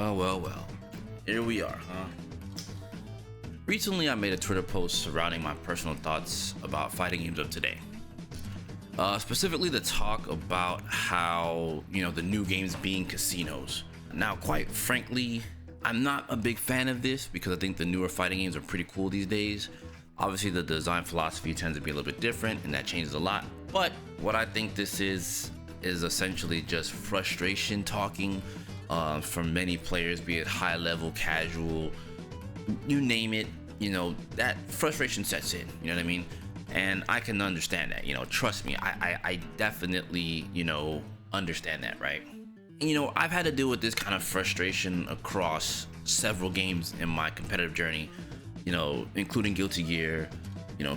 Well. Here we are, huh? Recently, I made a Twitter post surrounding my personal thoughts about fighting games of today. Specifically, the talk about how, the new games being casinos. Now, quite frankly, I'm not a big fan of this because I think the newer fighting games are pretty cool these days. Obviously, the design philosophy tends to be a little bit different, and that changes a lot. But what I think this is essentially just frustration talking from many players, be it high level, casual, you name it. That frustration sets in. You know what I mean? And I can understand that. Trust me, I definitely understand that, right? I've had to deal with this kind of frustration across several games in my competitive journey, including Guilty Gear,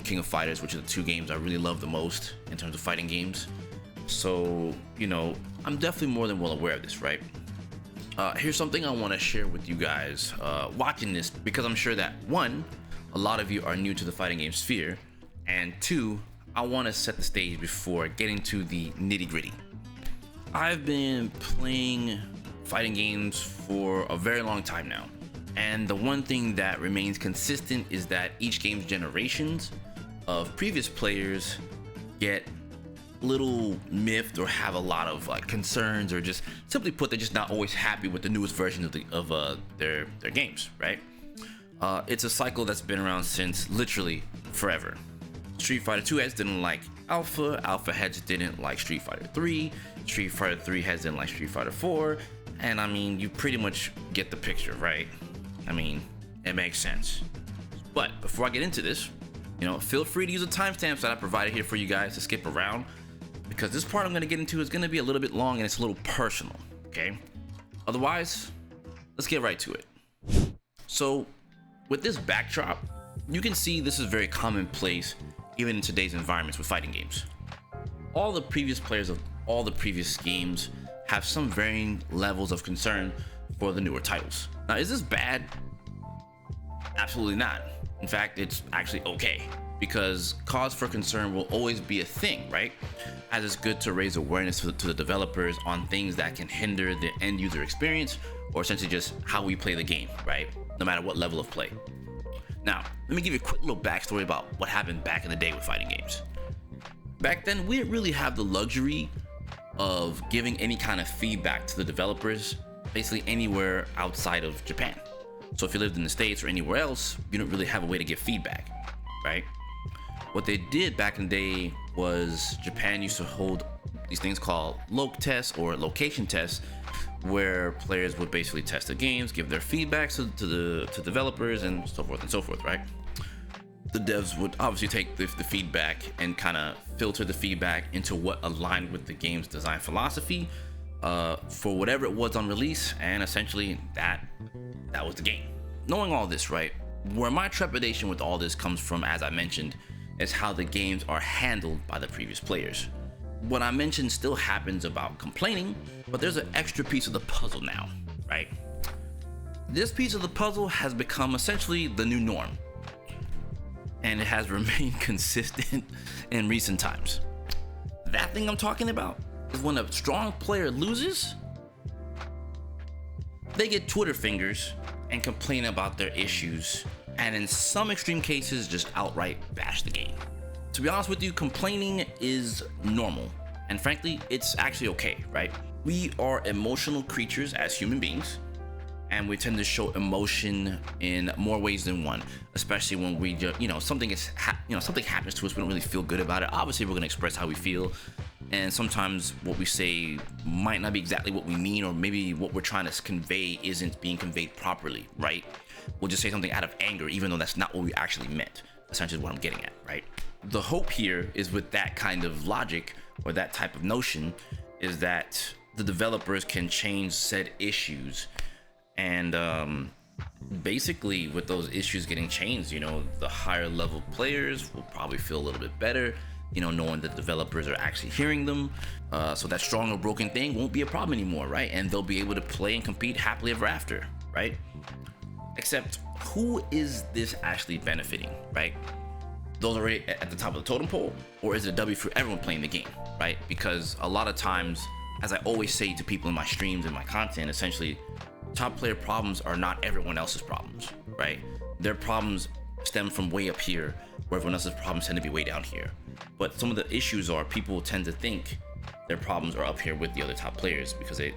King of Fighters, which are the two games I really love the most in terms of fighting games. So, I'm definitely more than well aware of this, right? Here's something I want to share with you guys watching this, because I'm sure that one, a lot of you are new to the fighting game sphere, and two, I want to set the stage before getting to the nitty gritty. I've been playing fighting games for a very long time now, and the one thing that remains consistent is that each game's generations of previous players get little miffed or have a lot of concerns, or just simply put, they're just not always happy with the newest version of their games, right? It's a cycle that's been around since literally forever. Street Fighter 2 heads didn't like Alpha heads didn't like Street Fighter 3, Street Fighter 3 heads didn't like Street Fighter 4, and you pretty much get the picture, right? It makes sense. But before I get into this, feel free to use the timestamps that I provided here for you guys to skip around, because this part I'm going to get into is going to be a little bit long and it's a little personal, okay? Otherwise, let's get right to it. So, with this backdrop, you can see this is very commonplace even in today's environments with fighting games. All the previous players of all the previous games have some varying levels of concern for the newer titles. Now, is this bad? Absolutely not. In fact, it's actually okay, because cause for concern will always be a thing, right? As it's good to raise awareness to the developers on things that can hinder the end user experience, or essentially just how we play the game, right? No matter what level of play. Now, let me give you a quick little backstory about what happened back in the day with fighting games. Back then, we didn't really have the luxury of giving any kind of feedback to the developers, basically anywhere outside of Japan. So if you lived in the States or anywhere else, you don't really have a way to give feedback, right? What they did back in the day was Japan used to hold these things called loc tests or location tests, where players would basically test the games, give their feedback to developers, and so forth, right? The devs would obviously take the feedback and kind of filter the feedback into what aligned with the game's design philosophy for whatever it was on release, and essentially that was the game. Knowing all this, right, where my trepidation with all this comes from, as I mentioned, is how the games are handled by the previous players. What I mentioned still happens about complaining, but there's an extra piece of the puzzle now, right? This piece of the puzzle has become essentially the new norm, and it has remained consistent in recent times. That thing I'm talking about is when a strong player loses, they get Twitter fingers and complain about their issues, and in some extreme cases, just outright bash the game. To be honest with you, complaining is normal, and frankly, it's actually okay, right? We are emotional creatures as human beings, and we tend to show emotion in more ways than one, especially when we just, something happens to us, we don't really feel good about it. Obviously, we're gonna express how we feel, and sometimes what we say might not be exactly what we mean, or maybe what we're trying to convey isn't being conveyed properly, right? We'll just say something out of anger, even though that's not what we actually meant, essentially what I'm getting at, right? The hope here is with that kind of logic, or that type of notion, is that the developers can change said issues, and basically with those issues getting changed, the higher level players will probably feel a little bit better, knowing that developers are actually hearing them, so that strong or broken thing won't be a problem anymore, right? And they'll be able to play and compete happily ever after, right? Except, who is this actually benefiting, right? Those already at the top of the totem pole, or is it a W for everyone playing the game, right? Because a lot of times, as I always say to people in my streams and my content, essentially, top player problems are not everyone else's problems, right? Their problems stem from way up here, where everyone else's problems tend to be way down here. But some of the issues are people tend to think their problems are up here with the other top players because they,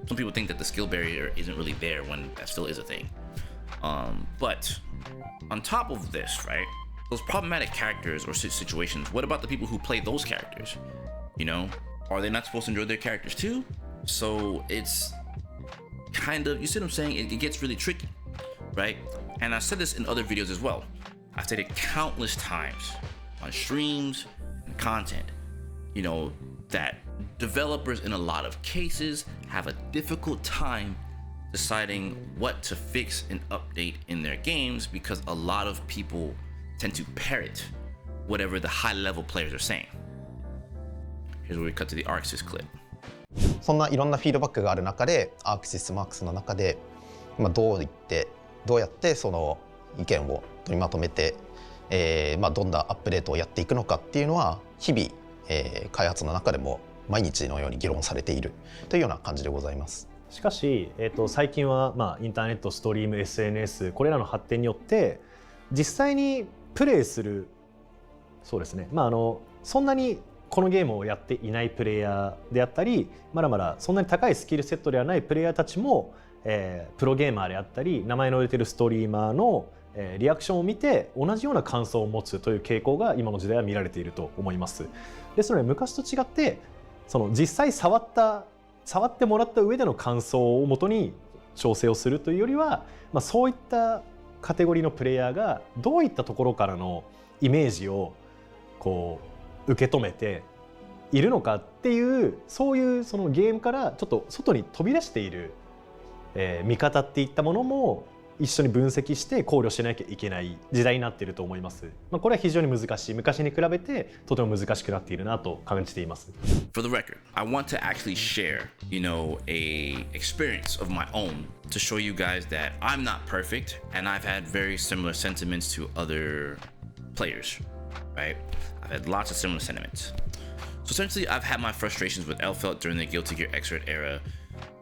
some people think that the skill barrier isn't really there when that still is a thing. But on top of this, right, those problematic characters or situations, what about the people who play those characters? Are they not supposed to enjoy their characters too? So it's kind of, you see what I'm saying? It gets really tricky, right? And I said this in other videos as well. I've said it countless times on streams and content, that developers in a lot of cases have a difficult time deciding what to fix and update in their games because a lot of people tend to parrot whatever the high level players are saying. Here's where we cut to the Arxis clip. そんないろんなフィードバックがある中で、アークシスマックスの中で、どうやってその意見を取りまとめて、どんなアップデートをやっていくのかっていうのは日々、開発の中でも毎日のように議論されているというような感じでございます。しかし、最近は、インターネット、ストリーム、SNS これらの発展によって実際にプレイするそうですね、そんなにこのゲームをやっていないプレイヤーであったりまだまだそんなに高いスキルセットではないプレイヤーたちも、プロゲーマーであったり名前の売れてるストリーマーの、リアクションを見て同じような感想を持つという傾向が今の時代は見られていると思います。ですので昔と違ってその実際触ってもらった上での感想をもとに調整をするというよりは、そういったカテゴリーのプレイヤーがどういったところからのイメージをこう受け止めているのかっていうそういうそのゲームからちょっと外に飛び出している、見方っていったものも一緒に分析して考慮しなきゃいけない時代になっていると思います。これは非常に難しい。昔に比べてとても難しくなっているなと感じています。For the record, I want to actually share, a experience of my own to show you guys that I'm not perfect and I've had very similar sentiments to other players, right? I've had lots of similar sentiments. So essentially, I've had my frustrations with Elphelt during the Guilty Gear Xrd era,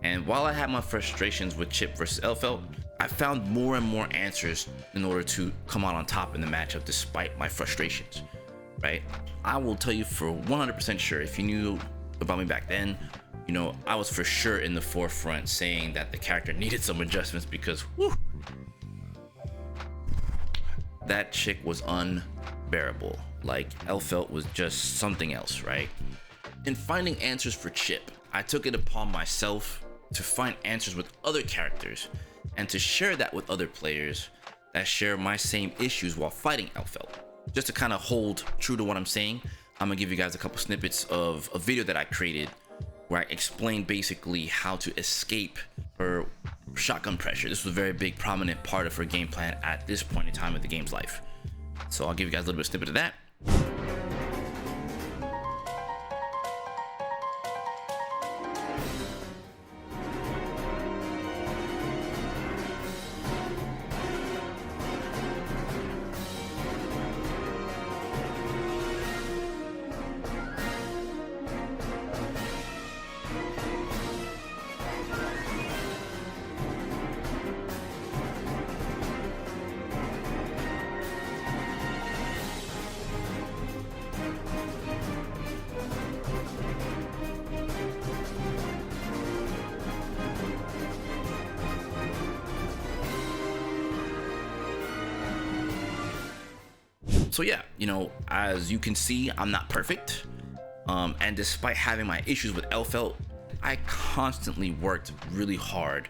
and while I had my frustrations with Chip versus Elphelt, I found more and more answers in order to come out on top in the matchup despite my frustrations, right? I will tell you for 100% sure, if you knew about me back then, I was for sure in the forefront saying that the character needed some adjustments because, whew, that chick was unbearable. Like, Elphelt was just something else, right? In finding answers for Chip, I took it upon myself to find answers with other characters and to share that with other players that share my same issues while fighting Elphelt. Just to kind of hold true to what I'm saying, I'm gonna give you guys a couple snippets of a video that I created where I explained basically how to escape her shotgun pressure. This was a very big, prominent part of her game plan at this point in time of the game's life. So I'll give you guys a little bit of a snippet of that. So yeah, as you can see, I'm not perfect. And despite having my issues with Elphelt, I constantly worked really hard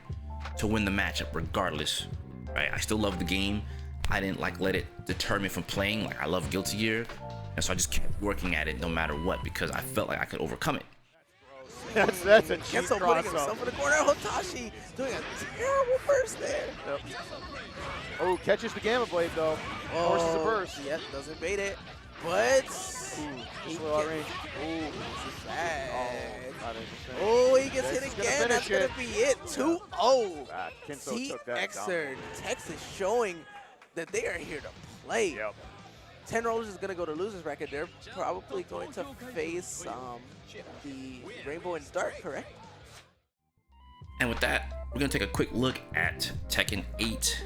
to win the matchup regardless, right? I still love the game. I didn't let it deter me from playing. I love Guilty Gear. And so I just kept working at it no matter what because I felt like I could overcome it. That's a cheap Kensou putting himself in the corner. Hotashi doing a terrible burst there. Yep. Oh, catches the Gamma Blade though. Forces a burst. Yep, doesn't bait it. But Ooh, slow out range. Ooh, this is bad. Oh, He gets hit again. That's gonna be it. 2-0. Kensou took that. Xrd, Texas showing that they are here to play. Yep. 10 Rollers is going to go to losers bracket. They're probably going to face the Rainbow and Dark, correct? And with that, we're gonna take a quick look at Tekken 8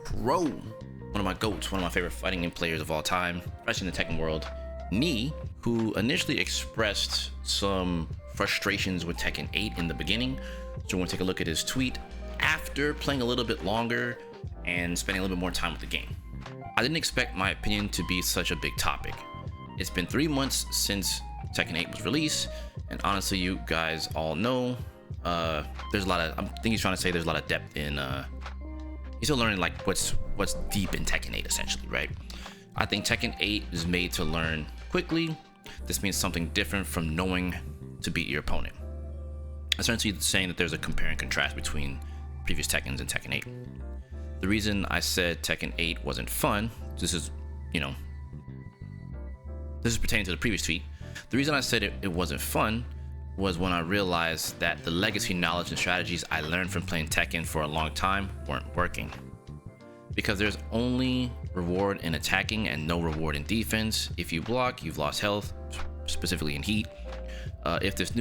Pro, one of my GOATs, one of my favorite fighting game players of all time, especially in the Tekken world, Knee, who initially expressed some frustrations with Tekken 8 in the beginning. So we're gonna take a look at his tweet after playing a little bit longer and spending a little bit more time with the game. I didn't expect my opinion to be such a big topic. It's been 3 months since Tekken 8 was released, and honestly, you guys all know there's a lot of, I think he's trying to say there's a lot of depth in, he's still learning like what's deep in Tekken 8 essentially, right? I think Tekken 8 is made to learn quickly. This means something different from knowing to beat your opponent. Essentially saying that there's a compare and contrast between previous Tekkens and Tekken 8. The reason I said Tekken 8 wasn't fun, this is pertaining to the previous tweet. The reason I said it wasn't fun was when I realized that the legacy knowledge and strategies I learned from playing Tekken for a long time weren't working. Because there's only reward in attacking and no reward in defense. If you block, you've lost health, specifically in heat. If this is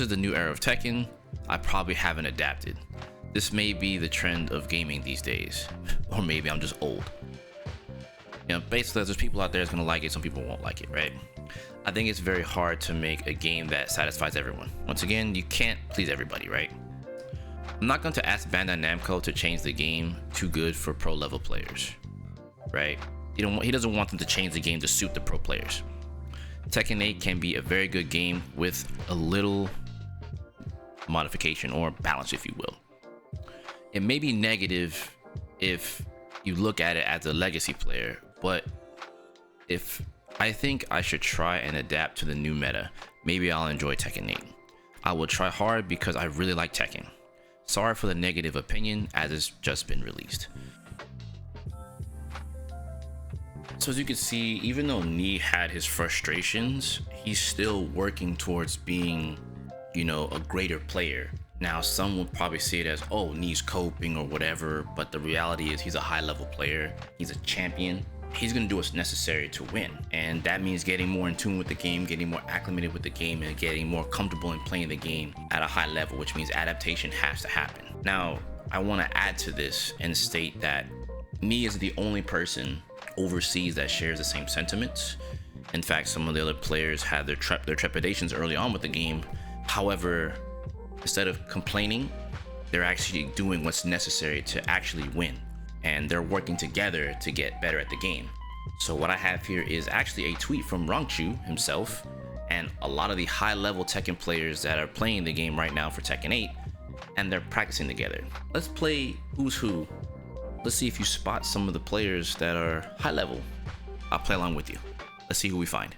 the new era of Tekken, I probably haven't adapted. This may be the trend of gaming these days, or maybe I'm just old. You know, basically there's people out there that's gonna like it, some people won't like it, right? I think it's very hard to make a game that satisfies everyone. Once again, you can't please everybody, right? I'm not going to ask Bandai Namco to change the game too good for pro level players, right? He doesn't want them to change the game to suit the pro players. Tekken 8 can be a very good game with a little modification or balance, if you will. It may be negative if you look at it as a legacy player, but if I think I should try and adapt to the new meta, maybe I'll enjoy Tekken 8. I will try hard because I really like Tekken. Sorry for the negative opinion as it's just been released. So as you can see, even though Knee had his frustrations, he's still working towards being, a greater player. Now, some would probably see it as, oh, Knee's coping or whatever, but the reality is he's a high level player. He's a champion. He's gonna do what's necessary to win. And that means getting more in tune with the game, getting more acclimated with the game, and getting more comfortable in playing the game at a high level, which means adaptation has to happen. Now, I wanna add to this and state that Knee is the only person overseas that shares the same sentiments. In fact, some of the other players had their trepidations early on with the game. However, instead of complaining, they're actually doing what's necessary to actually win. And they're working together to get better at the game. So what I have here is actually a tweet from Rangchu himself and a lot of the high-level Tekken players that are playing the game right now for Tekken 8, and they're practicing together. Let's play Who's Who. Let's see if you spot some of the players that are high-level. I'll play along with you. Let's see who we find.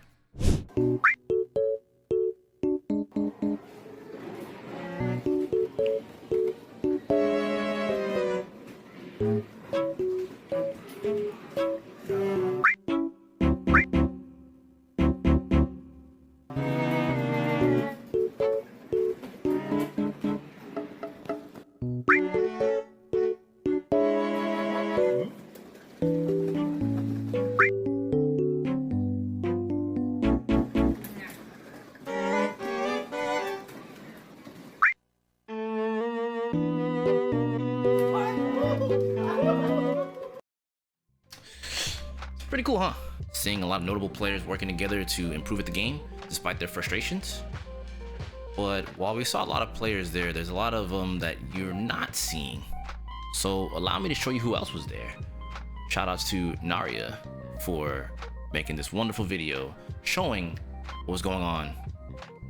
Pretty cool, huh? Seeing a lot of notable players working together to improve at the game, despite their frustrations. But while we saw a lot of players there's a lot of them that you're not seeing. So allow me to show you who else was there. Shoutouts to Naria for making this wonderful video showing what was going on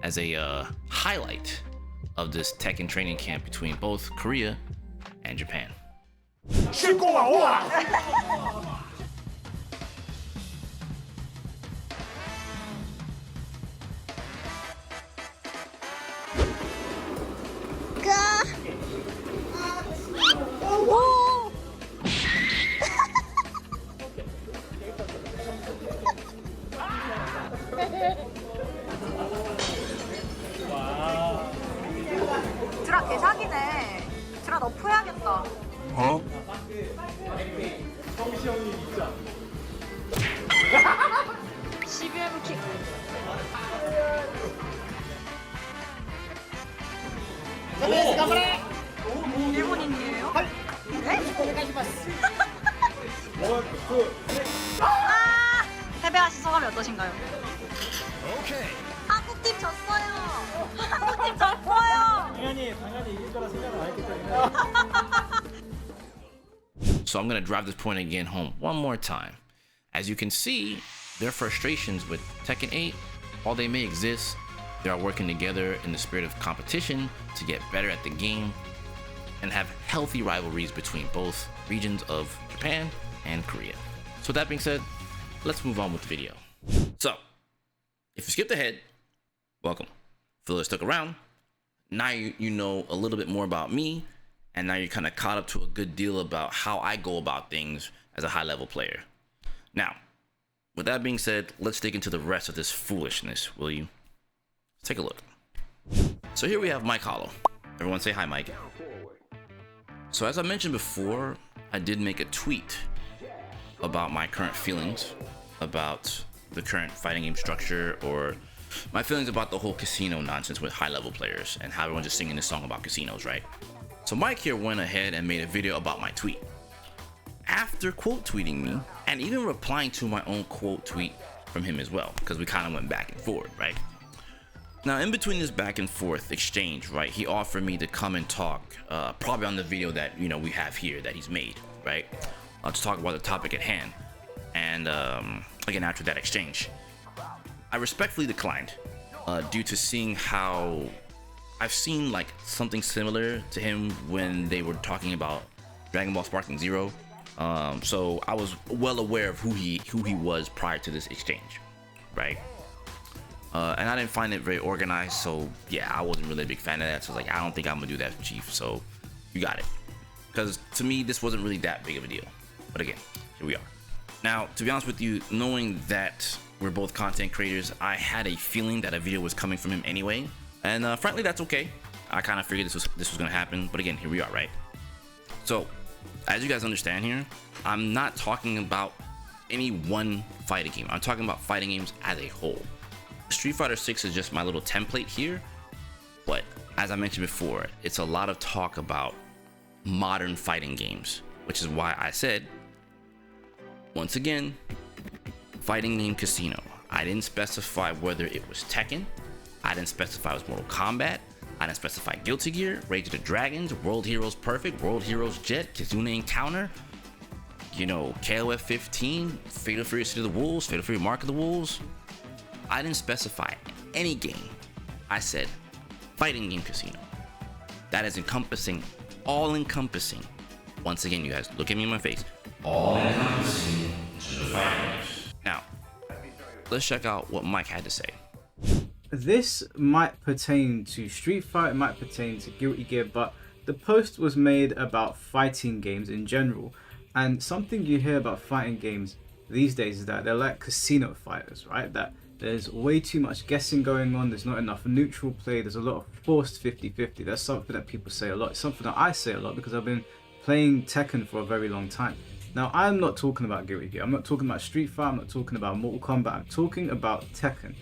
as a highlight of this Tekken training camp between both Korea and Japan. 드라 개사기네. 드라 너프 해야겠다. 어? 패배하신 소감이 어떠신가요? 한국팀 졌어요. 한국팀 졌어요. 당연히 이길 거라 생각을 안 했기 때문에. So I'm going to drive this point again home one more time. As you can see, their frustrations with Tekken 8, while they may exist, they are working together in the spirit of competition to get better at the game and have healthy rivalries between both regions of Japan and Korea. So with that being said, let's move on with the video. So, if you skipped ahead, welcome. For those that stuck around, now you know a little bit more about me, and now you're kind of caught up to a good deal about how I go about things as a high-level player. Now, with that being said, let's dig into the rest of this foolishness, will you? Let's take a look. So here we have Mike Hollow. Everyone say hi, Mike. So as I mentioned before, I did make a tweet about my current feelings about the current fighting game structure, or my feelings about the whole casino nonsense with high-level players and how everyone's just singing this song about casinos, right? So Mike here went ahead and made a video about my tweet. After quote tweeting me, and even replying to my own quote tweet from him as well, because we kind of went back and forth, right? Now, in between this back and forth exchange, right, he offered me to come and talk, probably on the video that, you know, we have here that he's made, right? To talk about the topic at hand. And again, after that exchange, I respectfully declined due to seeing how I've seen like something similar to him when they were talking about Dragon Ball Sparking Zero. So I was well aware of who he was prior to this exchange, right? And I didn't find it very organized, so yeah, I wasn't really a big fan of that. So I was like, I don't think I'm gonna do that, Chief. So you got it, because to me this wasn't really that big of a deal. But again, here we are. Now, to be honest with you, knowing that we're both content creators, I had a feeling that a video was coming from him anyway, and frankly, that's okay. I kind of figured this was gonna happen, but again, here we are, right? So, as you guys understand here, I'm not talking about any one fighting game. I'm talking about fighting games as a whole. Street Fighter 6 is just my little template here, but as I mentioned before, it's a lot of talk about modern fighting games, which is why I said, once again, fighting game casino. I didn't specify whether it was Tekken, I didn't specify it was Mortal Kombat, I didn't specify Guilty Gear, Rage of the Dragons, World Heroes Perfect, World Heroes Jet, Kizuna Encounter, you know, KOF 15, Fatal Fury City of the Wolves, Fatal Fury Mark of the Wolves. I didn't specify any game. I said fighting game casino. That is encompassing, all encompassing. Once again, you guys, look at me in my face. All encompassing to the fighting games. Now, let's check out what Mike had to say. This might pertain to Street Fighter, it might pertain to Guilty Gear, but the post was made about fighting games in general. And something you hear about fighting games these days is that they're like casino fighters, right? That there's way too much guessing going on, there's not enough neutral play, there's a lot of forced 50-50. That's something that people say a lot. It's something that I say a lot because I've been playing Tekken for a very long time. Now, I'm not talking about Guilty Gear, I'm not talking about Street Fighter, I'm not talking about Mortal Kombat, I'm talking about Tekken.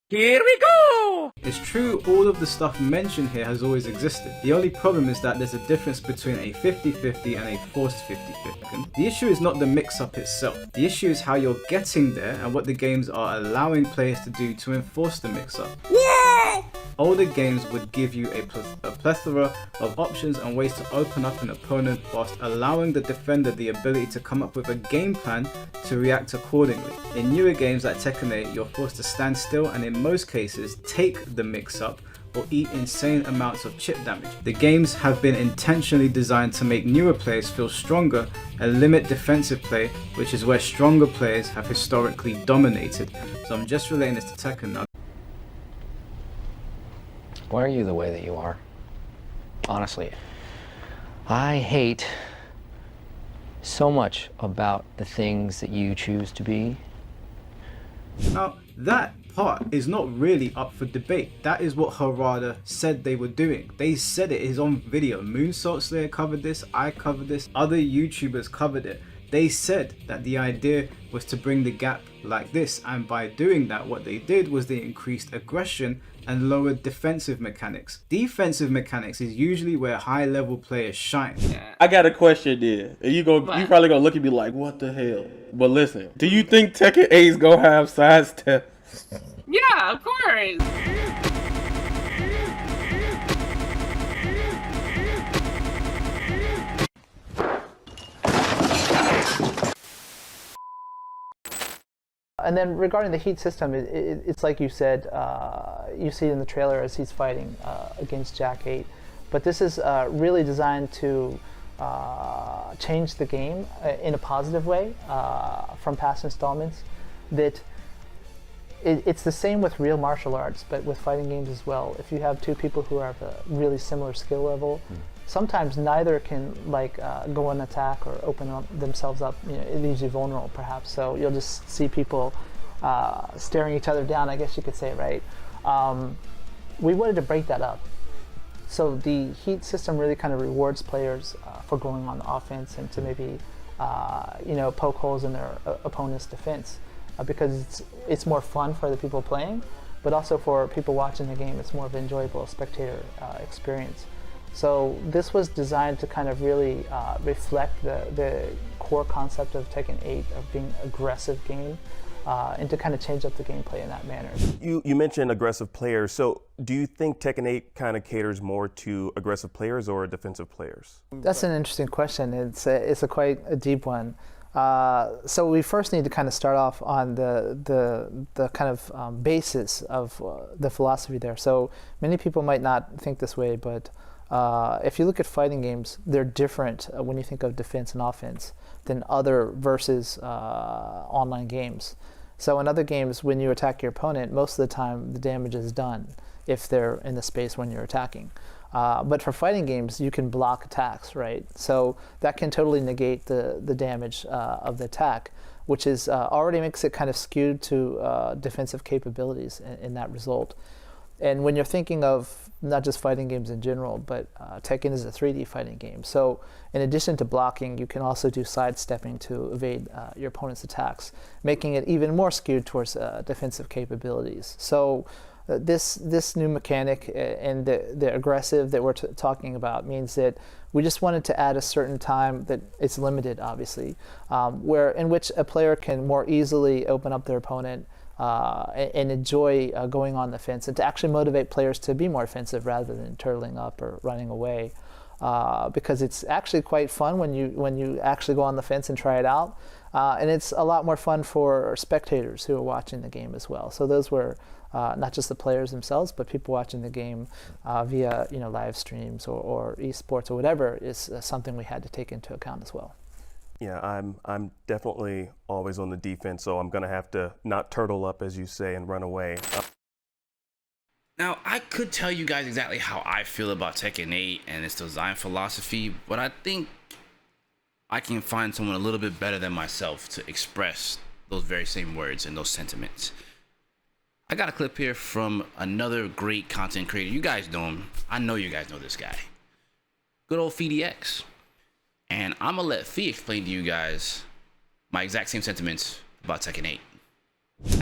Here we go! It's true, all of the stuff mentioned here has always existed. The only problem is that there's a difference between a 50-50 and a forced 50-50. The issue is not the mix-up itself. The issue is how you're getting there and what the games are allowing players to do to enforce the mix-up. Yeah! Older games would give you a plethora of options and ways to open up an opponent whilst allowing the defender the ability to come up with a game plan to react accordingly. In newer games like Tekken 8, you're forced to stand still and in most cases take the mix-up or eat insane amounts of chip damage. The games have been intentionally designed to make newer players feel stronger and limit defensive play, which is where stronger players have historically dominated. So I'm just relating this to Tekken now. Why are you the way that you are? Honestly, I hate so much about the things that you choose to be. Now, that part is not really up for debate. That is what Harada said they were doing. They said it is on video. Moonsault Slayer covered this, I covered this, other YouTubers covered it. They said that the idea was to bring the gap like this, and by doing that, what they did was they increased aggression and lowered defensive mechanics. Defensive mechanics is usually where high-level players shine. I got a question there. And you probably gonna look at me like, what the hell? But listen, do you think Tekken 8 is gonna have sidestep? Yeah, of course. And then regarding the heat system, it's like you said, you see it in the trailer as he's fighting against Jack 8. But this is really designed to change the game in a positive way from past installments. That it's the same with real martial arts, but with fighting games as well. If you have two people who have a really similar skill level, sometimes neither can go on attack or open themselves up. It leaves you vulnerable, perhaps. So you'll just see people staring each other down, I guess you could say, right? We wanted to break that up. So the heat system really kind of rewards players for going on the offense and to maybe poke holes in their opponent's defense because it's more fun for the people playing, but also for people watching the game, it's more of an enjoyable spectator experience. So this was designed to kind of really reflect the core concept of Tekken 8 of being an aggressive game and to kind of change up the gameplay in that manner. You mentioned aggressive players, so do you think Tekken 8 kind of caters more to aggressive players or defensive players? That's an interesting question. It's quite a deep one. So we first need to kind of start off on the kind of basis of the philosophy there. So many people might not think this way, but if you look at fighting games, they're different when you think of defense and offense than other versus online games. So in other games, when you attack your opponent, most of the time the damage is done if they're in the space when you're attacking. But for fighting games, you can block attacks, right? So that can totally negate the damage of the attack, which is already makes it kind of skewed to defensive capabilities in that result. And when you're thinking of not just fighting games in general, but Tekken is a 3D fighting game. So in addition to blocking, you can also do sidestepping to evade your opponent's attacks, making it even more skewed towards defensive capabilities. So this new mechanic and the aggressive that we're talking about means that we just wanted to add a certain time that it's limited, obviously, in which a player can more easily open up their opponent and enjoy going on the fence, and to actually motivate players to be more offensive rather than turtling up or running away, because it's actually quite fun when you actually go on the fence and try it out, and it's a lot more fun for spectators who are watching the game as well. So those were not just the players themselves, but people watching the game via live streams or esports or whatever is something we had to take into account as well. Yeah, I'm definitely always on the defense, so I'm gonna have to not turtle up, as you say, and run away. Now, I could tell you guys exactly how I feel about Tekken 8 and its design philosophy, but I think I can find someone a little bit better than myself to express those very same words and those sentiments. I got a clip here from another great content creator. You guys know him. I know you guys know this guy. Good old FeeDX. And I'm gonna let Fee explain to you guys my exact same sentiments about Tekken 8.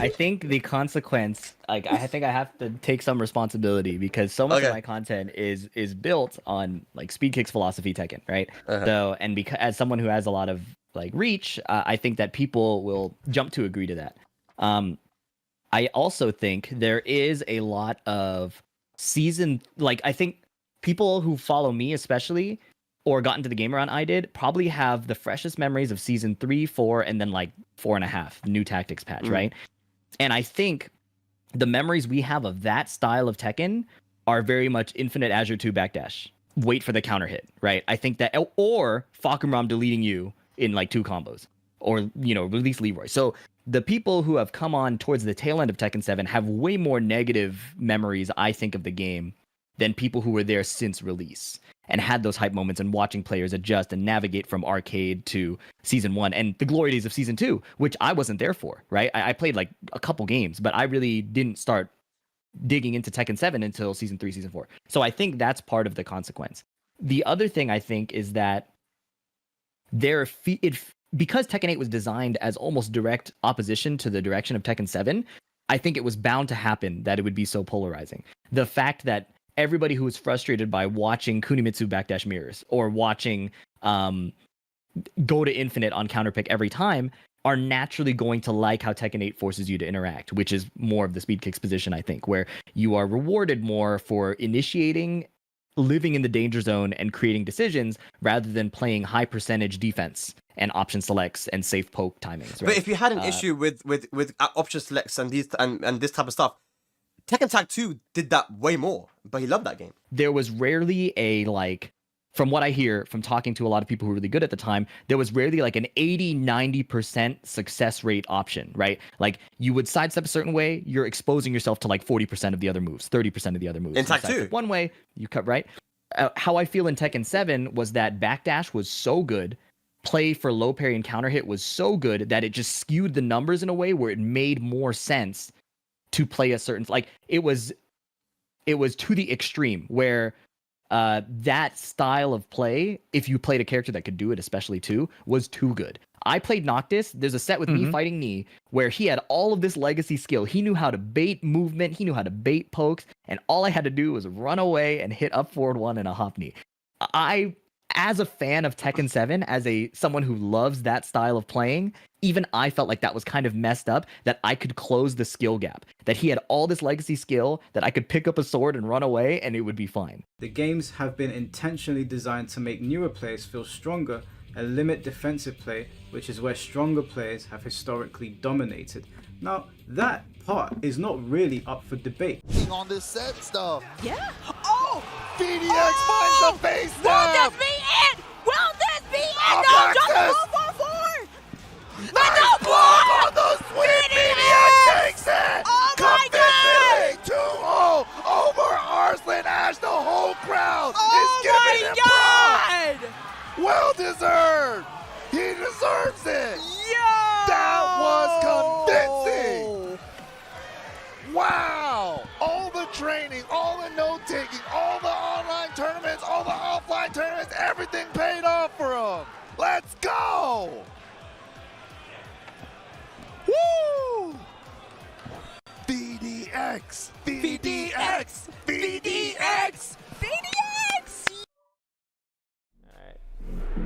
I think the consequence, I think I have to take some responsibility because so much of my content is built on Speed Kick's philosophy Tekken, right? So, and because as someone who has a lot of reach, I think that people will jump to agree to that. I also think there is a lot of I think people who follow me especially, or got into the game around I did, probably have the freshest memories of season 3, 4, and then 4.5, the new tactics patch, right? And I think the memories we have of that style of Tekken are very much Infinite Azure 2 backdash. Wait for the counter hit, right? I think that, or Fakumram deleting you in 2 combos, or, release Leroy. So the people who have come on towards the tail end of Tekken 7 have way more negative memories, I think, of the game than people who were there since release and had those hype moments and watching players adjust and navigate from arcade to season 1 and the glory days of season 2, which I wasn't there for, right? I played a couple games, but I really didn't start digging into Tekken 7 until season 3, season 4. So I think that's part of the consequence. The other thing I think is that because Tekken 8 was designed as almost direct opposition to the direction of Tekken 7, I think it was bound to happen that it would be so polarizing. The fact that everybody who was frustrated by watching Kunimitsu backdash mirrors or watching go to infinite on counterpick every time are naturally going to like how Tekken 8 forces you to interact, which is more of the speed kicks position, I think, where you are rewarded more for initiating, living in the danger zone, and creating decisions rather than playing high percentage defense and option selects and safe poke timings. Right? But if you had an issue with option selects and these and this type of stuff, Tekken Tag 2 did that way more, but he loved that game. There was rarely a, like, from what I hear from talking to a lot of people who were really good at the time, there was rarely like an 80-90% success rate option, right? Like, you would sidestep a certain way, you're exposing yourself to like 40% of the other moves, 30% of the other moves. In Tag 2. One way, you cut right. How I feel in Tekken 7 was that backdash was so good, play for low parry and counter hit was so good that it just skewed the numbers in a way where it made more sense to play a certain, like, it was to the extreme where that style of play, if you played a character that could do it, especially too, was too good. I played Noctis. There's a set with me fighting Knee where he had all of this legacy skill. He knew how to bait movement. He knew how to bait pokes. And all I had to do was run away and hit up forward one and a hop knee. I, as a fan of Tekken 7, as someone who loves that style of playing, even I felt like that was kind of messed up, that I could close the skill gap, that he had all this legacy skill, that I could pick up a sword and run away and it would be fine. The games have been intentionally designed to make newer players feel stronger and limit defensive play, which is where stronger players have historically dominated. Now, that part is not really up for debate. On this set stuff. Yeah. Oh! VDX finds the face Will stab! this be it? Will this be it? Up No, access! just 444! Nice block on the sweep! VDX takes it! Oh my God! Convincingly 2-0 over Arslan Ash. The whole crowd is giving him God! props. Well deserved. He deserves it. Yo! That was convincing. Wow. All the training, all the note-taking, all the online tournaments, all the offline tournaments, everything paid off for him. Let's go. Woo! VDX, VDX, VDX, VDX!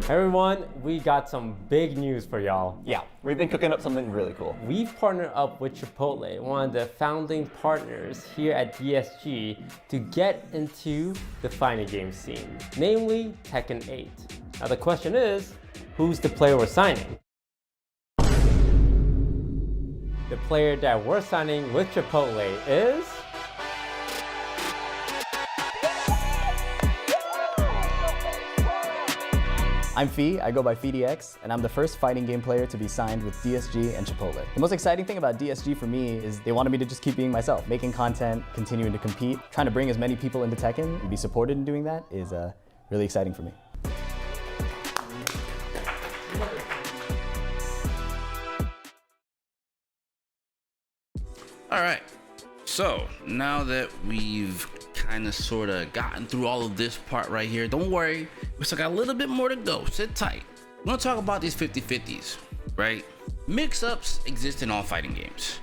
Everyone, we got some big news for y'all. Yeah, we've been cooking up something really cool. We've partnered up with Chipotle, one of the founding partners here at DSG, to get into the fighting game scene, namely Tekken 8. Now the question is, who's the player we're signing? The player that we're signing with Chipotle is... I'm Fee, I go by FeeDX, and I'm the first fighting game player to be signed with DSG and Chipotle. The most exciting thing about DSG for me is they wanted me to just keep being myself, making content, continuing to compete, trying to bring as many people into Tekken and be supported in doing that is really exciting for me. All right, so now that we've kind of sort of gotten through all of this part right here, don't worry, we still got a little bit more to go. Sit tight. We're gonna talk about these 50-50s, right? Mix-ups exist in all fighting games,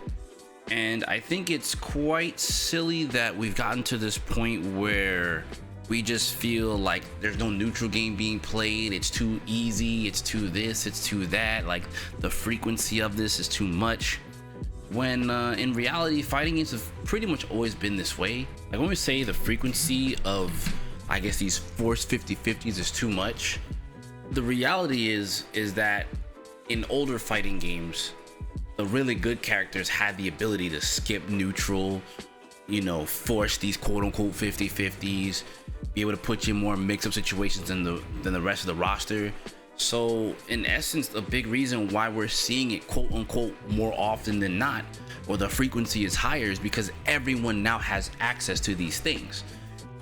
and I think it's quite silly that we've gotten to this point where we just feel like there's no neutral game being played. It's too easy, it's too this, it's too that, like the frequency of this is too much. When in reality, fighting games have pretty much always been this way. Like when we say the frequency of, I guess, these forced 50-50s is too much, the reality is that in older fighting games, the really good characters had the ability to skip neutral, you know, force these quote-unquote 50-50s, be able to put you in more mix-up situations than the rest of the roster. So in essence, a big reason why we're seeing it quote unquote more often than not, or the frequency is higher, is because everyone now has access to these things.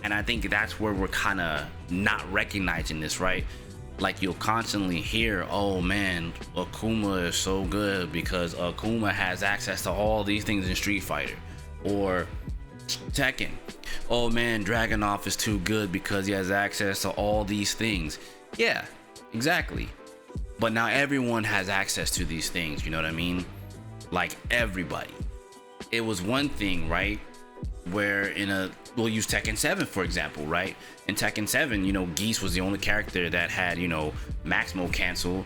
And I think that's where we're kind of not recognizing this, right? Like you'll constantly hear, oh man, Akuma is so good because Akuma has access to all these things in Street Fighter. Or Tekken, oh man, Dragunov is too good because he has access to all these things. Yeah, exactly. But now everyone has access to these things, you know what I mean? Like everybody. It was one thing, right? Where we'll use Tekken 7 for example, right? In Tekken 7, you know, Geese was the only character that had, you know, Maximo cancel.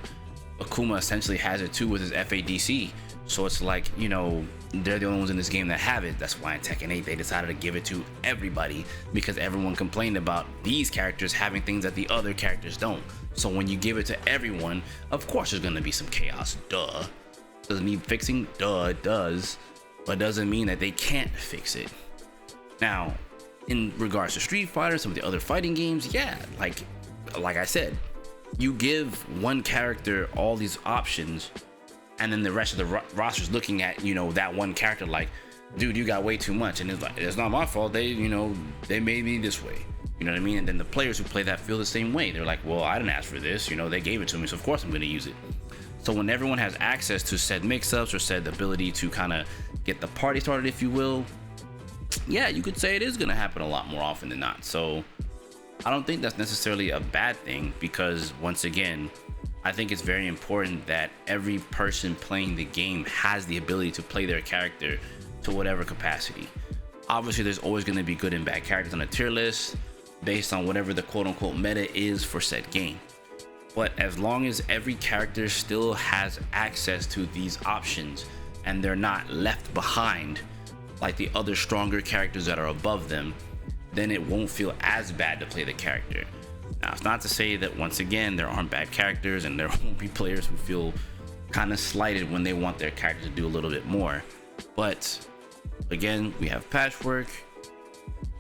Akuma essentially has it too with his FADC. So it's like, you know, they're the only ones in this game that have it. That's why in Tekken 8 they decided to give it to everybody, because everyone complained about these characters having things that the other characters don't. So when you give it to everyone, of course there's gonna be some chaos, duh. Does it need fixing? Duh, it does. But doesn't mean that they can't fix it. Now, in regards to Street Fighter, some of the other fighting games, yeah, like I said, you give one character all these options, and then the rest of the roster's looking at, you know, that one character like, dude, you got way too much. And it's like, it's not my fault. They, you know, they made me this way. You know what I mean? And then the players who play that feel the same way. They're like, well, I didn't ask for this. You know, they gave it to me, so of course I'm going to use it. So when everyone has access to said mix-ups or said ability to kind of get the party started, if you will, yeah, you could say it is going to happen a lot more often than not. So I don't think that's necessarily a bad thing, because once again, I think it's very important that every person playing the game has the ability to play their character to whatever capacity. Obviously, there's always going to be good and bad characters on a tier list based on whatever the quote-unquote meta is for said game. But as long as every character still has access to these options and they're not left behind like the other stronger characters that are above them, then it won't feel as bad to play the character. Now, it's not to say that, once again, there aren't bad characters and there won't be players who feel kind of slighted when they want their character to do a little bit more. But again, we have patchwork,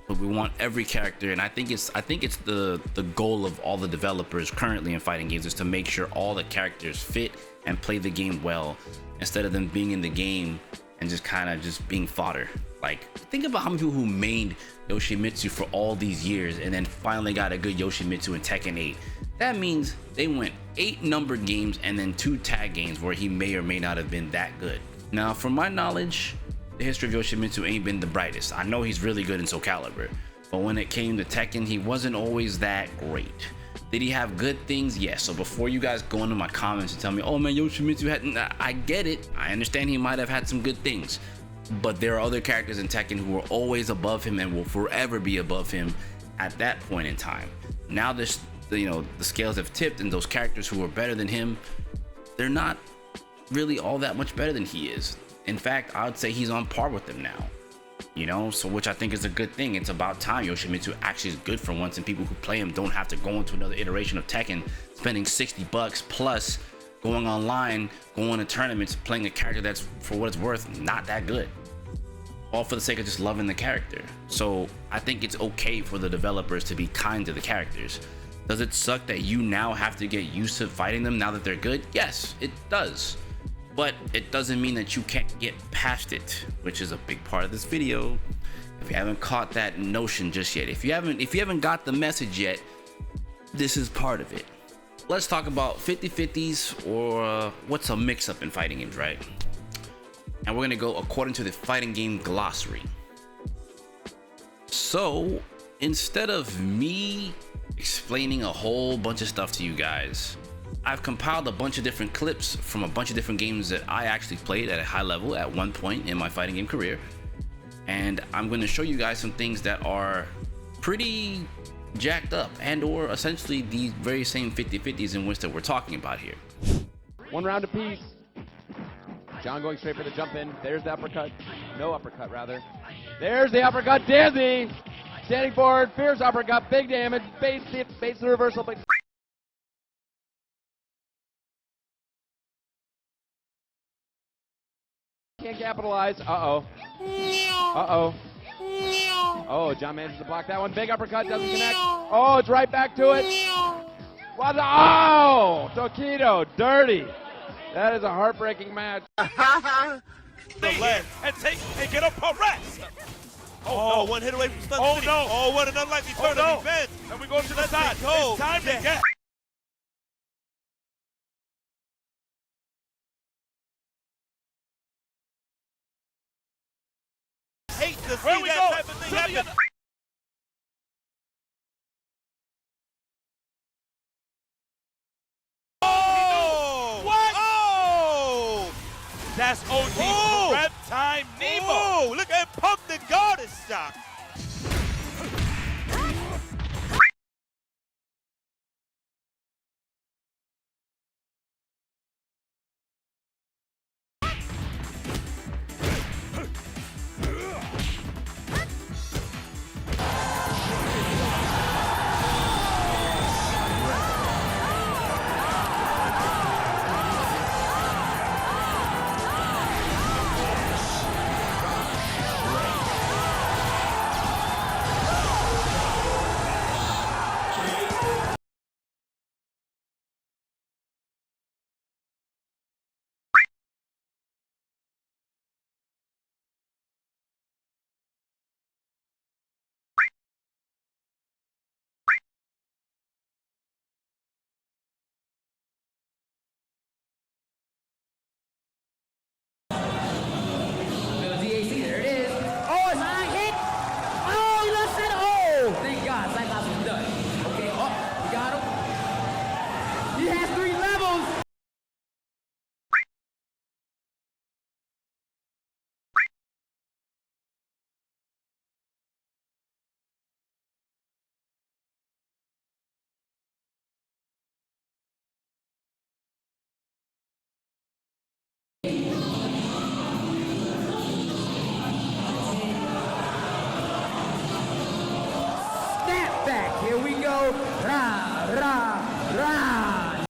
but we want every character, and I think it's the goal of all the developers currently in fighting games is to make sure all the characters fit and play the game well, instead of them being in the game and just kind of just being fodder. Like, think about how many people who mained Yoshimitsu for all these years and then finally got a good Yoshimitsu in Tekken 8. That means they went 8 numbered games and then 2 tag games where he may or may not have been that good. Now, from my knowledge, the history of Yoshimitsu ain't been the brightest. I know he's really good in Soul Calibur, but when it came to Tekken, he wasn't always that great. Did he have good things? Yes. So before you guys go into my comments and tell me, oh man, Yoshimitsu had, I get it. I understand he might have had some good things, but there are other characters in Tekken who are always above him and will forever be above him at that point in time. Now this, you know, the scales have tipped, and those characters who are better than him, they're not really all that much better than he is. In fact, I would say he's on par with them now, you know, so which I think is a good thing. It's about time Yoshimitsu actually is good for once, and people who play him don't have to go into another iteration of Tekken, spending $60 plus going online, going to tournaments, playing a character that's, for what it's worth, not that good, all for the sake of just loving the character. So I think it's okay for the developers to be kind to the characters. Does it suck that you now have to get used to fighting them now that they're good? Yes, it does. But it doesn't mean that you can't get past it, which is a big part of this video. If you haven't caught that notion just yet, if you haven't got the message yet, this is part of it. Let's talk about 50-50s, or what's a mix-up in fighting games, right? And we're gonna go according to the fighting game glossary. So instead of me explaining a whole bunch of stuff to you guys, I've compiled a bunch of different clips from a bunch of different games that I actually played at a high level at one point in my fighting game career. And I'm going to show you guys some things that are pretty jacked up, and or essentially the very same 50-50s in which that we're talking about here. One round apiece. John going straight for the jump in. There's the uppercut. No uppercut, rather. There's the uppercut. Dizzy. Standing forward. Fierce uppercut. Big damage. Base the reversal. But can't capitalize. Uh-oh. Uh-oh. Oh, John manages to block that one. Big uppercut. Doesn't connect. Oh, it's right back to it. What? Oh! Tokido. Dirty. That is a heartbreaking match. The left and get a press. Oh, no, one hit away from Stun City. No. Oh, what an unlikely turn of events. And we go to the side. It's time to get. Hate to see that type of thing happen. Oh! That's OD prep time Nemo. Oh, look at him pump the goddess stock. Snapback, here we go. Ra, ra, ra.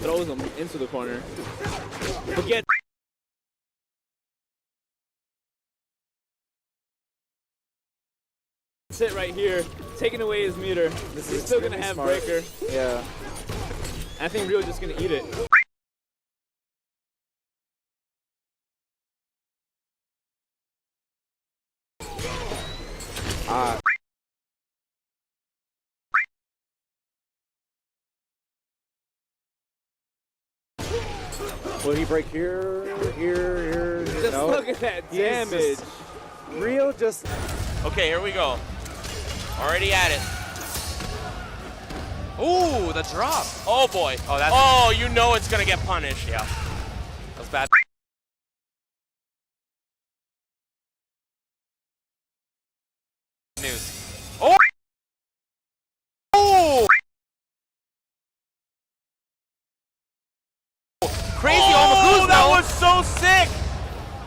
Throws him into the corner. Forget. Sit right here, taking away his meter. He's still gonna have smart. breaker. Yeah. I think Rio's just gonna eat it. Will he break here? Just No. look at that He's damage. just- Rio just. Okay, here we go. Already at it. Ooh, the drop. Oh boy. Oh, that's. Oh, you know it's gonna get punished. Yeah. That's bad. News. Oh. Oh. Crazy Oh, that was so sick.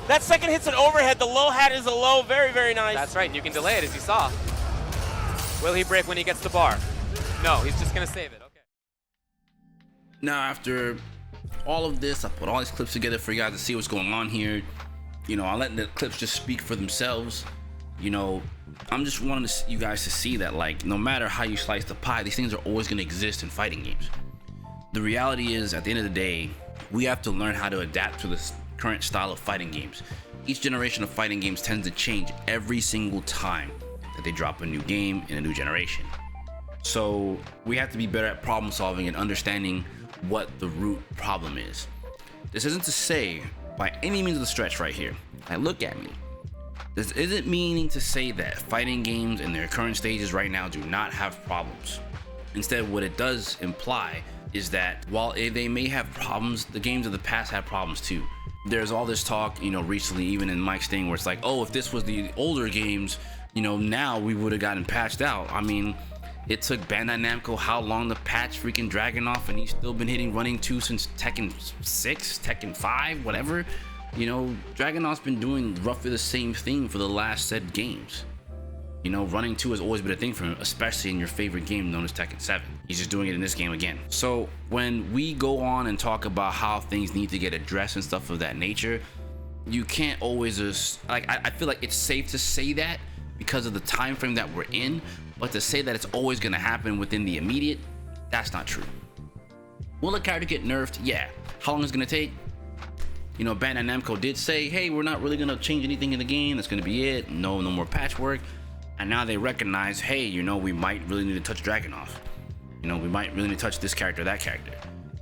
That second hit's an overhead. The low hat is a low. Very, very nice. That's right. You can delay it, as you saw. Will he break when he gets the bar? No, he's just going to save it. Okay. Now, after all of this, I put all these clips together for you guys to see what's going on here. You know, I let the clips just speak for themselves. You know, I'm just wanting you guys to see that, like, no matter how you slice the pie, these things are always going to exist in fighting games. The reality is, at the end of the day, we have to learn how to adapt to this current style of fighting games. Each generation of fighting games tends to change every single time that they drop a new game in a new generation. So we have to be better at problem solving and understanding what the root problem is. This isn't to say by any means of the stretch right here, like, look at me. This isn't meaning to say that fighting games in their current stages right now do not have problems. Instead, what it does imply is that while they may have problems, the games of the past have problems too. There's all this talk, you know, recently, even in Mike's thing, where it's like, oh, if this was the older games, you know, now we would have gotten patched out. I mean, it took Bandai Namco how long to patch freaking Dragunov, and he's still been hitting running 2 since Tekken 6, Tekken 5, whatever. You know, Dragunov's been doing roughly the same thing for the last said games. You know, running 2 has always been a thing for him, especially in your favorite game known as Tekken 7. He's just doing it in this game again. So when we go on and talk about how things need to get addressed and stuff of that nature, you can't always just, like, I feel like it's safe to say that because of the time frame that we're in, but to say that it's always going to happen within the immediate, that's not true. Will a character get nerfed? Yeah. How long is it going to take? You know, Bandai Namco did say, hey, we're not really going to change anything in the game. That's going to be it. No more patchwork. And now they recognize, hey, you know, we might really need to touch Dragunov. You know, we might really need to touch this character, that character.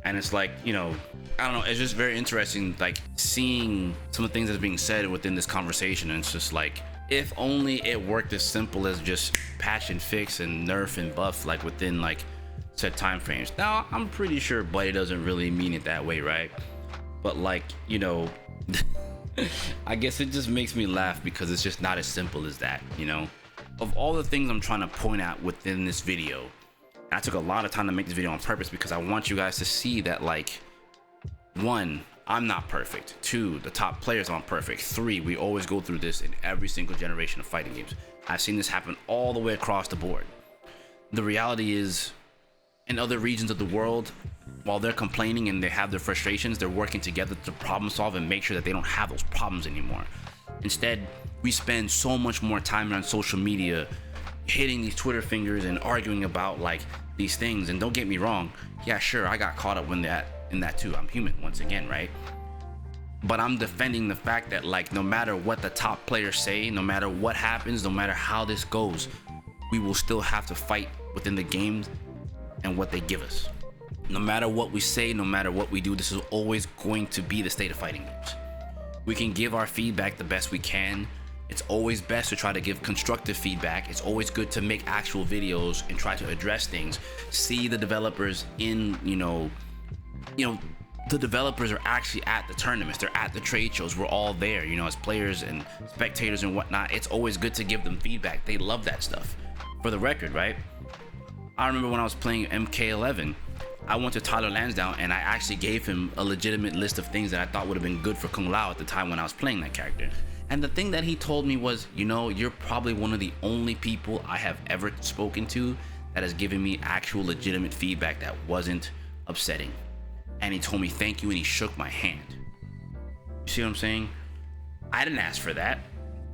And it's like, you know, I don't know, it's just very interesting, like, seeing some of the things that's being said within this conversation. And it's just like, if only it worked as simple as just patch and fix and nerf and buff, like, within, like, set time frames. Now, I'm pretty sure Buddy doesn't really mean it that way, right? But, like, you know, I guess it just makes me laugh because it's just not as simple as that, you know? Of all the things I'm trying to point out within this video, I took a lot of time to make this video on purpose because I want you guys to see that, like, 1, I'm not perfect. 2, the top players aren't perfect. 3, we always go through this in every single generation of fighting games. I've seen this happen all the way across the board. The reality is, in other regions of the world, while they're complaining and they have their frustrations, they're working together to problem solve and make sure that they don't have those problems anymore. Instead, we spend so much more time on social media hitting these Twitter fingers and arguing about, like, these things. And don't get me wrong, yeah, sure, I got caught up in that too. I'm human once again, right? But I'm defending the fact that, like, no matter what the top players say, no matter what happens, no matter how this goes, we will still have to fight within the game and what they give us. No matter what we say, no matter what we do, this is always going to be the state of fighting games. We can give our feedback the best we can. It's always best to try to give constructive feedback. It's always good to make actual videos and try to address things. See the developers in, you know, the developers are actually at the tournaments. They're at the trade shows. We're all there, you know, as players and spectators and whatnot. It's always good to give them feedback. They love that stuff. For the record, right? I remember when I was playing MK11, I went to Tyler Lansdowne and I actually gave him a legitimate list of things that I thought would have been good for Kung Lao at the time when I was playing that character. And the thing that he told me was, you know, you're probably one of the only people I have ever spoken to that has given me actual legitimate feedback that wasn't upsetting. And he told me thank you and he shook my hand. You see what I'm saying? I didn't ask for that.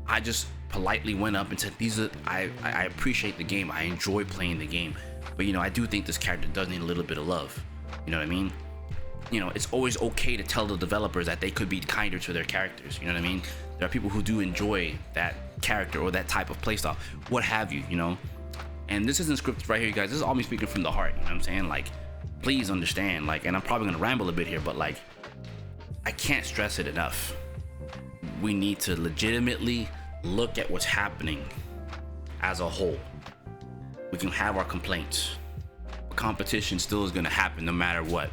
I just politely went up and said, I appreciate the game. I enjoy playing the game. But, you know, I do think this character does need a little bit of love. You know what I mean? You know, it's always okay to tell the developers that they could be kinder to their characters. You know what I mean? There are people who do enjoy that character or that type of playstyle, what have you, you know? And this isn't scripted right here, you guys. This is all me speaking from the heart, you know what I'm saying? Like, please understand, like, and I'm probably gonna ramble a bit here, but, like, I can't stress it enough. We need to legitimately look at what's happening as a whole. We can have our complaints. Competition still is gonna happen no matter what.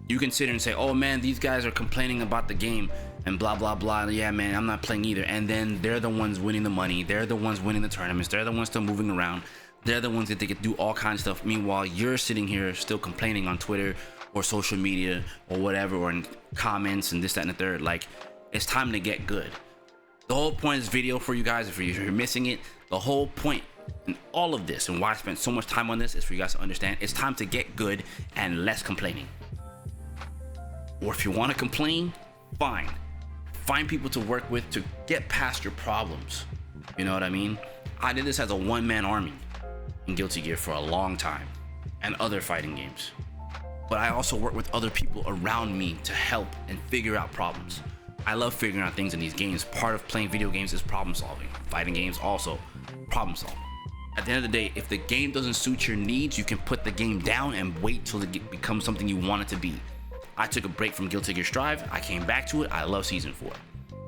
You can sit here and say, oh man, these guys are complaining about the game and blah blah blah. Yeah man, I'm not playing either. And then they're the ones winning the money, they're the ones winning the tournaments, they're the ones still moving around, they're the ones that they can do all kinds of stuff. Meanwhile, you're sitting here still complaining on Twitter or social media or whatever, or in comments and this, that, and the third. Like, it's time to get good. The whole point of this video for you guys, if you're missing it, the whole point in all of this and why I spent so much time on this is for you guys to understand it's time to get good and less complaining. Or if you want to complain, fine. Find people to work with to get past your problems. You know what I mean? I did this as a one-man army in Guilty Gear for a long time and other fighting games. But I also work with other people around me to help and figure out problems. I love figuring out things in these games. Part of playing video games is problem solving. Fighting games also problem solving. At the end of the day, if the game doesn't suit your needs, you can put the game down and wait till it becomes something you want it to be. I took a break from Guilty Gear Strive. I came back to it. I love Season 4.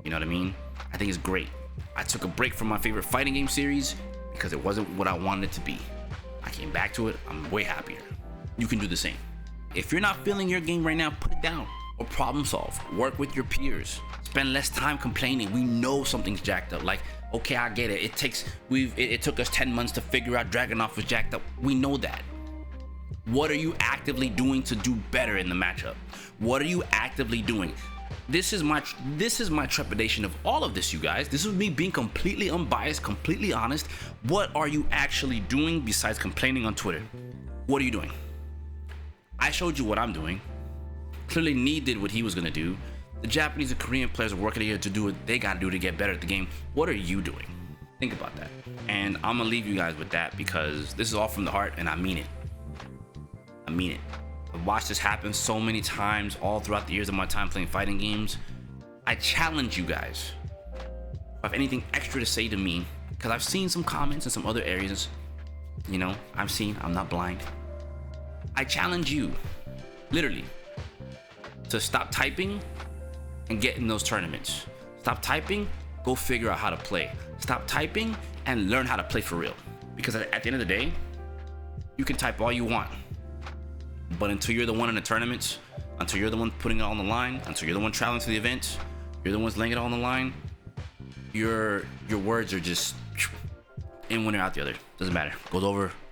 You know what I mean? I think it's great. I took a break from my favorite fighting game series because it wasn't what I wanted it to be. I came back to it. I'm way happier. You can do the same. If you're not feeling your game right now, put it down or problem solve. Work with your peers. Spend less time complaining. We know something's jacked up. Like, okay, I get it. It took us 10 months to figure out Dragunov was jacked up. We know that. What are you actively doing to do better in the matchup? What are you actively doing? This is my trepidation of all of this, you guys. This is me being completely unbiased, completely honest. What are you actually doing besides complaining on Twitter? What are you doing? I showed you what I'm doing. Clearly, Nee did what he was gonna do. The Japanese and Korean players are working here to do what they gotta do to get better at the game. What are you doing? Think about that. And I'm gonna leave you guys with that because this is all from the heart and I mean it. I mean it. I've watched this happen so many times all throughout the years of my time playing fighting games. I challenge you guys. If I have anything extra to say to me, because I've seen some comments in some other areas, you know, I'm not blind. I challenge you, literally, to stop typing and get in those tournaments. Stop typing, go figure out how to play. Stop typing and learn how to play for real. Because at the end of the day, you can type all you want. But until you're the one in the tournaments, until you're the one putting it on the line, until you're the one traveling to the events, you're the ones laying it on the line, your words are just in one ear out the other. Doesn't matter.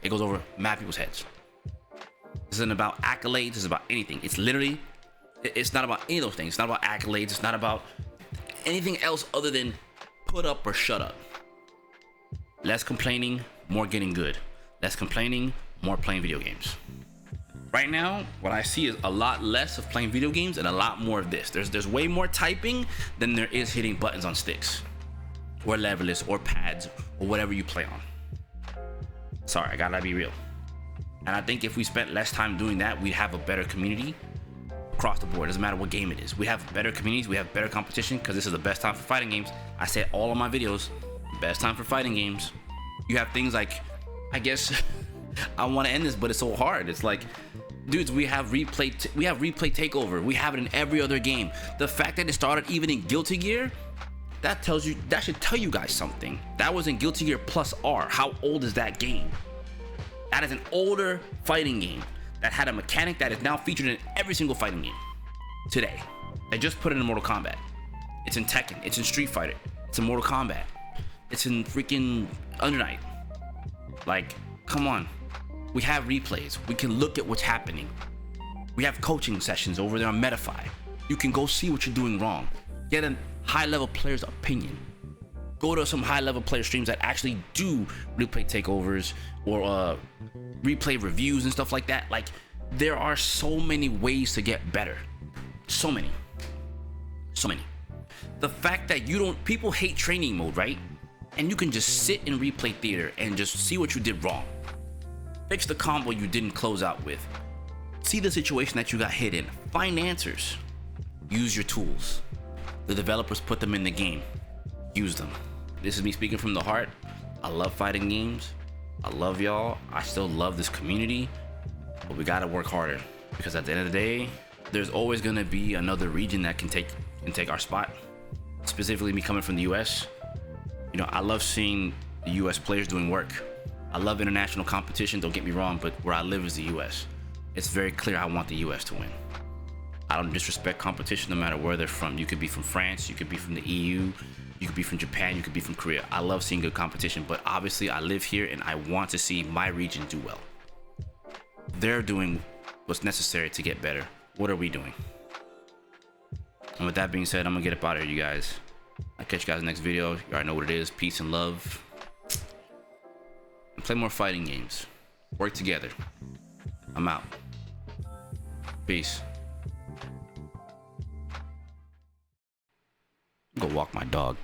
It goes over mad people's heads. This isn't about accolades, it's about anything. It's literally, it's not about any of those things. It's not about accolades, it's not about anything else other than put up or shut up. Less complaining, more getting good. Less complaining, more playing video games. Right now, what I see is a lot less of playing video games and a lot more of this. There's way more typing than there is hitting buttons on sticks or levelers or pads or whatever you play on. Sorry, I gotta be real. And I think if we spent less time doing that, we'd have a better community across the board. Doesn't matter what game it is. We have better communities, we have better competition, because this is the best time for fighting games. I say it all of my videos, best time for fighting games. You have things like, I guess I want to end this, but it's so hard. It's like, dudes, we have replay takeover. We have it in every other game. The fact that it started even in Guilty Gear, that should tell you guys something. That was in Guilty Gear Plus R. How old is that game? That is an older fighting game that had a mechanic that is now featured in every single fighting game today. They just put it in Mortal Kombat. It's in Tekken. It's in Street Fighter. It's in Mortal Kombat. It's in freaking Under Night. Like, come on. We have replays. We can look at what's happening. We have coaching sessions over there on Metafy. You can go see what you're doing wrong. Get a high-level player's opinion. Go to some high-level player streams that actually do replay takeovers or replay reviews and stuff like that. Like, there are so many ways to get better. So many. The fact that people hate training mode, right? And you can just sit in replay theater and just see what you did wrong. Fix the combo you didn't close out with. See the situation that you got hit in. Find answers. Use your tools. The developers put them in the game. Use them. This is me speaking from the heart. I love fighting games. I love y'all. I still love this community. But we gotta work harder. Because at the end of the day, there's always gonna be another region that can take our spot. Specifically me coming from the US. You know, I love seeing the US players doing work. I love international competition, don't get me wrong, but where I live is the US. It's very clear I want the US to win. I don't disrespect competition no matter where they're from. You could be from France, you could be from the EU, you could be from Japan, you could be from Korea. I love seeing good competition, but obviously I live here and I want to see my region do well. They're doing what's necessary to get better. What are we doing? And with that being said, I'm gonna get up out of here, you guys. I'll catch you guys in the next video. You already know what it is. Peace and love. And play more fighting games. Work together. I'm out. Peace. Go walk my dog.